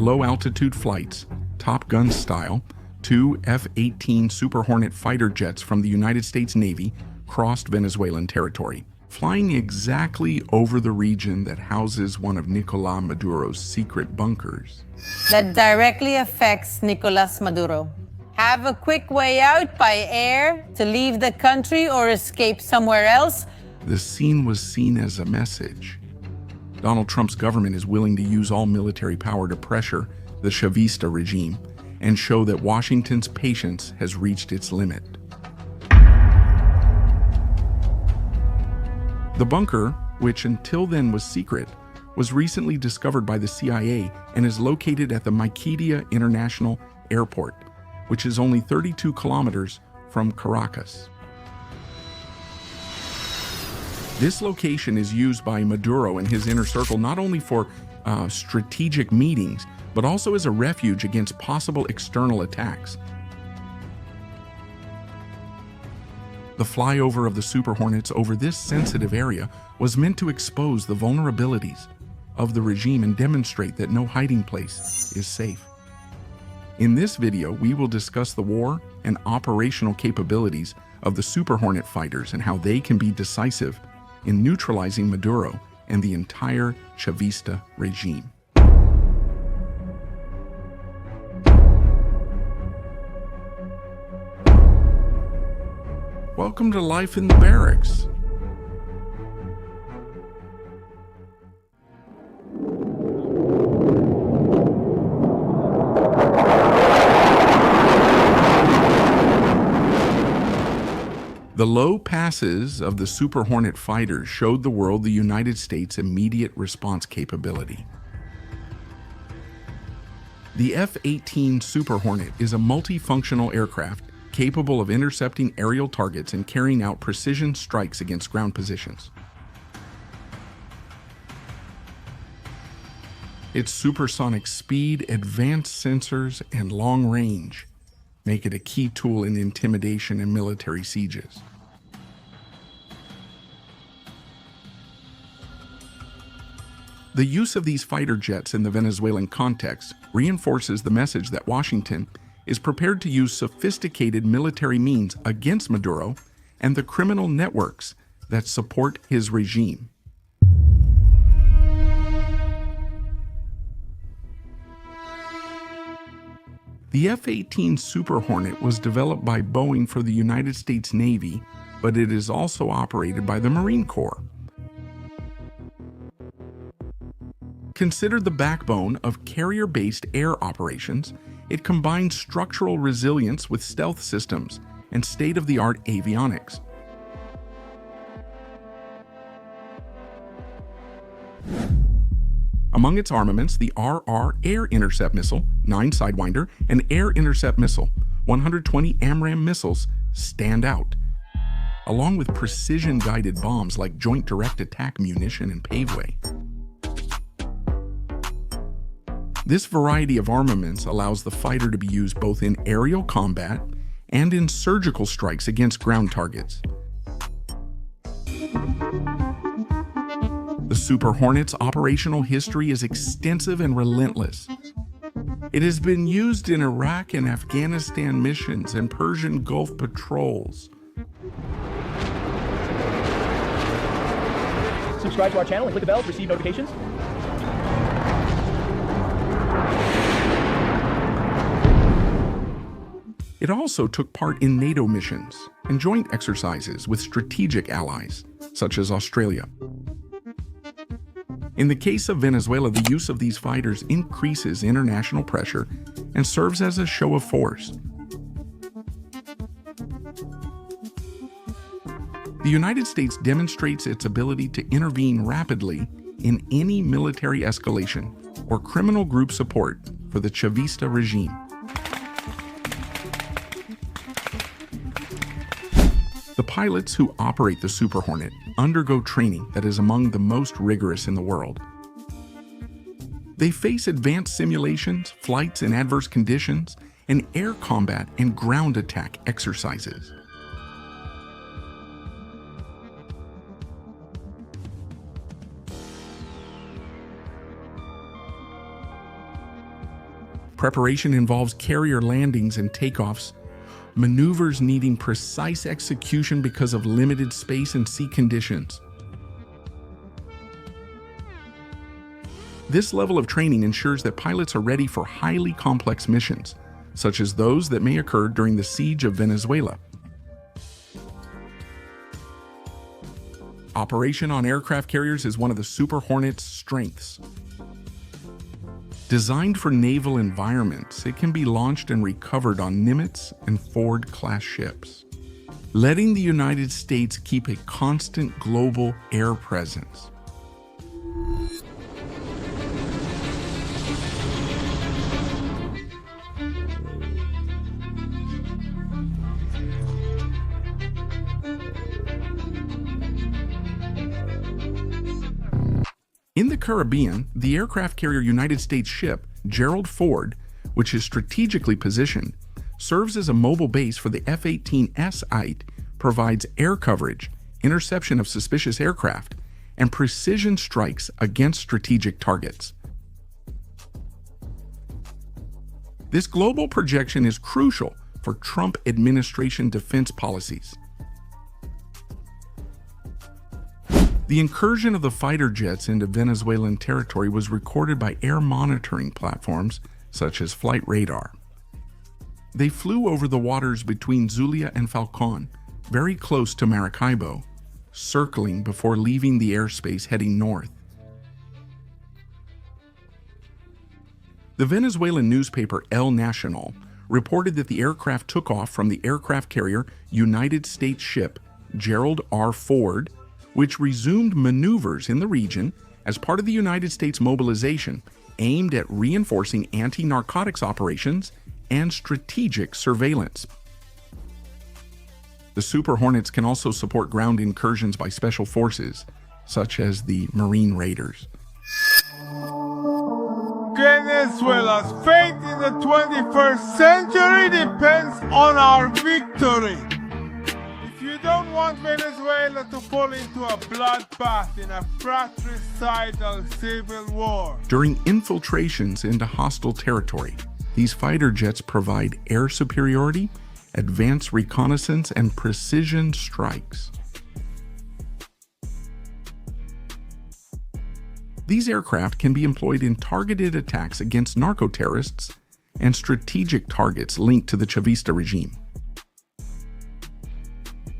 low-altitude flights, Top Gun style, two F-18 Super Hornet fighter jets from the United States Navy crossed Venezuelan territory, flying exactly over the region that houses one of Nicolás Maduro's secret bunkers. That directly affects Nicolás Maduro. Have a quick way out by air to leave the country or escape somewhere else? The scene was seen as a message. Donald Trump's government is willing to use all military power to pressure the Chavista regime and show that Washington's patience has reached its limit. The bunker, which until then was secret, was recently discovered by the CIA and is located at the Maiquetía International Airport, which is only 32 kilometers from Caracas. This location is used by Maduro and his inner circle not only for strategic meetings, but also as a refuge against possible external attacks. The flyover of the Super Hornets over this sensitive area was meant to expose the vulnerabilities of the regime and demonstrate that no hiding place is safe. In this video, we will discuss the war and operational capabilities of the Super Hornet fighters and how they can be decisive in neutralizing Maduro and the entire Chavista regime. Welcome to Life in the Barracks. The low passes of the Super Hornet fighters showed the world the United States' immediate response capability. The F-18 Super Hornet is a multifunctional aircraft capable of intercepting aerial targets and carrying out precision strikes against ground positions. Its supersonic speed, advanced sensors, and long range make it a key tool in intimidation and military sieges. The use of these fighter jets in the Venezuelan context reinforces the message that Washington is prepared to use sophisticated military means against Maduro and the criminal networks that support his regime. The F-18 Super Hornet was developed by Boeing for the United States Navy, but it is also operated by the Marine Corps. Considered the backbone of carrier-based air operations, it combines structural resilience with stealth systems and state-of-the-art avionics. Among its armaments, the RR Air Intercept Missile, 9 Sidewinder, and Air Intercept Missile, 120 AMRAAM missiles stand out, along with precision-guided bombs like Joint Direct Attack Munition and Paveway. This variety of armaments allows the fighter to be used both in aerial combat and in surgical strikes against ground targets. The Super Hornet's operational history is extensive and relentless. It has been used in Iraq and Afghanistan missions and Persian Gulf patrols. Subscribe to our channel and click the bell to receive notifications. It also took part in NATO missions and joint exercises with strategic allies, such as Australia. In the case of Venezuela, the use of these fighters increases international pressure and serves as a show of force. The United States demonstrates its ability to intervene rapidly in any military escalation or criminal group support for the Chavista regime. The pilots who operate the Super Hornet undergo training that is among the most rigorous in the world. They face advanced simulations, flights in adverse conditions, and air combat and ground attack exercises. Preparation involves carrier landings and takeoffs, maneuvers needing precise execution because of limited space and sea conditions. This level of training ensures that pilots are ready for highly complex missions, such as those that may occur during the siege of Venezuela. Operation on aircraft carriers is one of the Super Hornet's strengths. Designed for naval environments, it can be launched and recovered on Nimitz and Ford-class ships, letting the United States keep a constant global air presence. In the Caribbean, the aircraft carrier United States ship Gerald Ford, which is strategically positioned, serves as a mobile base for the F-18 provides air coverage, interception of suspicious aircraft, and precision strikes against strategic targets. This global projection is crucial for Trump administration defense policies. The incursion of the fighter jets into Venezuelan territory was recorded by air monitoring platforms such as Flight Radar. They flew over the waters between Zulia and Falcon, very close to Maracaibo, circling before leaving the airspace heading north. The Venezuelan newspaper El Nacional reported that the aircraft took off from the aircraft carrier United States ship Gerald R. Ford, which resumed maneuvers in the region as part of the United States mobilization aimed at reinforcing anti-narcotics operations and strategic surveillance. The Super Hornets can also support ground incursions by special forces, such as the Marine Raiders. Venezuela's fate in the 21st century depends on our victory. If you don't want Venezuela to fall into a bloodbath in a fratricidal civil war. During infiltrations into hostile territory, these fighter jets provide air superiority, advanced reconnaissance, and precision strikes. These aircraft can be employed in targeted attacks against narco-terrorists and strategic targets linked to the Chavista regime.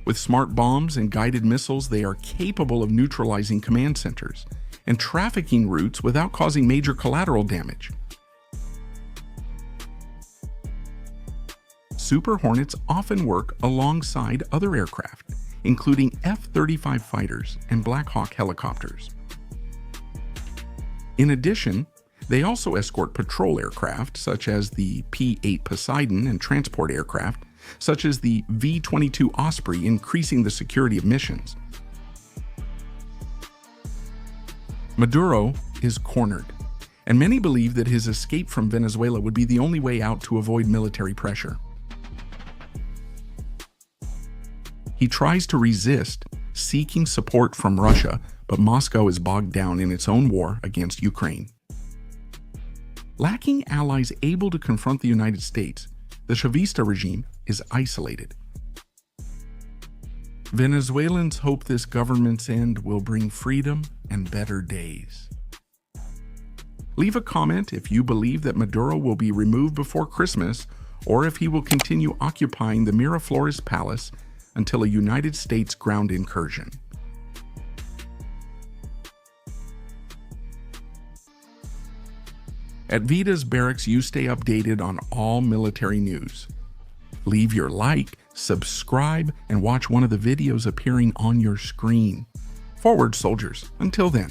With smart bombs and guided missiles, they are capable of neutralizing command centers and trafficking routes without causing major collateral damage. Super Hornets often work alongside other aircraft, including F-35 fighters and Black Hawk helicopters. In addition, they also escort patrol aircraft such as the P-8 Poseidon and transport aircraft such as the V-22 Osprey, increasing the security of missions. Maduro is cornered, and many believe that his escape from Venezuela would be the only way out to avoid military pressure. He tries to resist, seeking support from Russia, but Moscow is bogged down in its own war against Ukraine. Lacking allies able to confront the United States, the Chavista regime is isolated. Venezuelans hope this government's end will bring freedom and better days. Leave a comment if you believe that Maduro will be removed before Christmas, or if he will continue occupying the Miraflores Palace until a United States ground incursion. At Vita's Barracks, you stay updated on all military news. Leave your like, subscribe, and watch one of the videos appearing on your screen. Forward, soldiers. Until then.